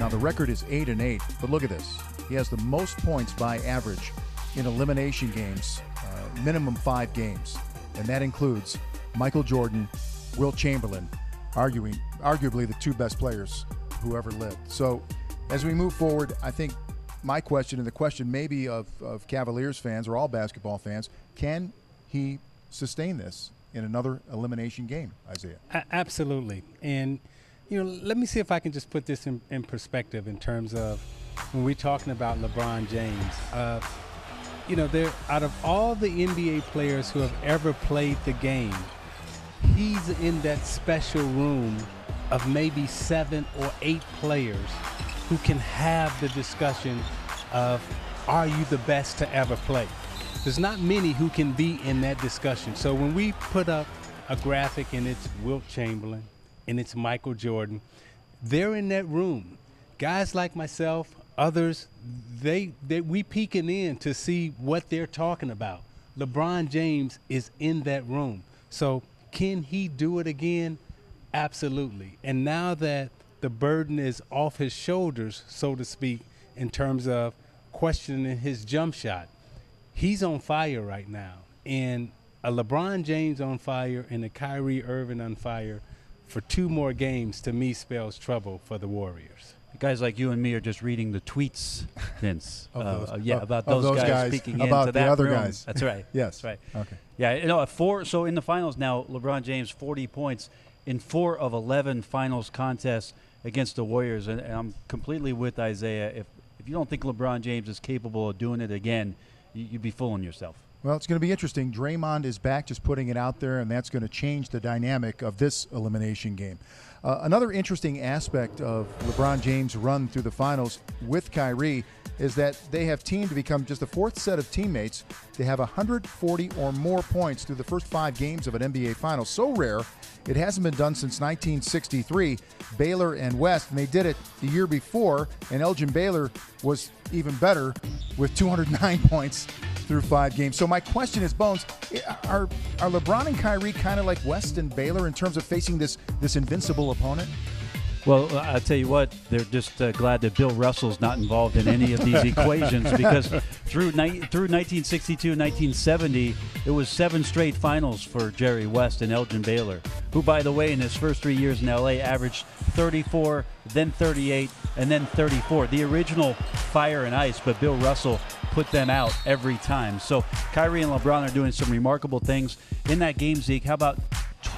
Now the record is 8-8, but look at this. He has the most points by average in elimination games, minimum 5 games, and that includes Michael Jordan, Wilt Chamberlain, arguably the 2 best players who ever lived. So as we move forward, I think my question, and the question maybe of Cavaliers fans or all basketball fans, can he sustain this in another elimination game, Isaiah? Absolutely. And, let me see if I can just put this in perspective in terms of when we're talking about LeBron James. There, out of all the NBA players who have ever played the game, he's in that special room of maybe 7 or 8 players who can have the discussion of, are you the best to ever play? There's not many who can be in that discussion. So when we put up a graphic and it's Wilt Chamberlain and it's Michael Jordan, they're in that room. Guys like myself, others, we peeking in to see what they're talking about. LeBron James is in that room. So can he do it again? Absolutely. And now that the burden is off his shoulders, so to speak, in terms of questioning his jump shot, he's on fire right now. And a LeBron James on fire and a Kyrie Irving on fire for 2 more games, to me, spells trouble for the Warriors. Guys like you and me are just reading the tweets, Vince. About those guys speaking about into the that other room. guys. That's right. Yes. That's right. Okay. Yeah, at 4. So in the finals now, LeBron James 40 points in 4 of 11 finals contests against the Warriors, and I'm completely with Isaiah. If you don't think LeBron James is capable of doing it again, you'd be fooling yourself. Well, it's going to be interesting. Draymond is back, just putting it out there, and that's going to change the dynamic of this elimination game. Another interesting aspect of LeBron James' run through the finals with Kyrie is that they have teamed to become just the 4th set of teammates to have 140 or more points through the first 5 games of an NBA Finals. So rare, it hasn't been done since 1963, Baylor and West, and they did it the year before, and Elgin Baylor was even better with 209 points through 5 games. So my question is, Bones, are LeBron and Kyrie kind of like West and Baylor in terms of facing this invincible opponent? Well, I'll tell you what, they're just glad that Bill Russell's not involved in any of these equations, because through 1962 and 1970, it was 7 straight finals for Jerry West and Elgin Baylor, who, by the way, in his first 3 years in L.A. averaged 34, then 38, and then 34. The original Fire and Ice, but Bill Russell put them out every time. So Kyrie and LeBron are doing some remarkable things in that game, Zeke. How about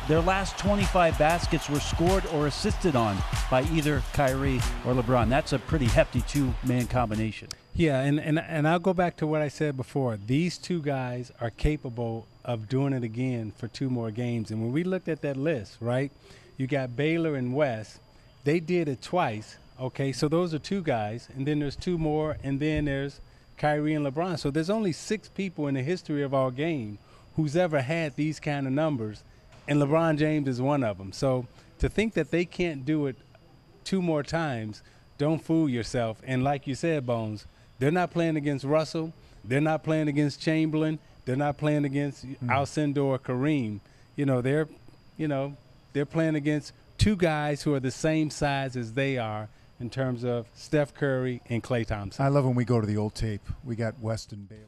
their last 25 baskets were scored or assisted on by either Kyrie or LeBron? That's a pretty hefty 2-man combination. Yeah, and I'll go back to what I said before. These 2 guys are capable of doing it again for 2 more games. And when we looked at that list, right, you got Baylor and West. They did it twice. Okay, so those are 2 guys, and then there's 2 more, and then there's Kyrie and LeBron. So there's only 6 people in the history of our game who's ever had these kind of numbers, and LeBron James is one of them. So to think that they can't do it 2 more times, don't fool yourself. And like you said, Bones, they're not playing against Russell. They're not playing against Chamberlain. They're not playing against Alcindor or Kareem. They're playing against 2 guys who are the same size as they are in terms of Steph Curry and Klay Thompson. I love when we go to the old tape. We got West and Baylor.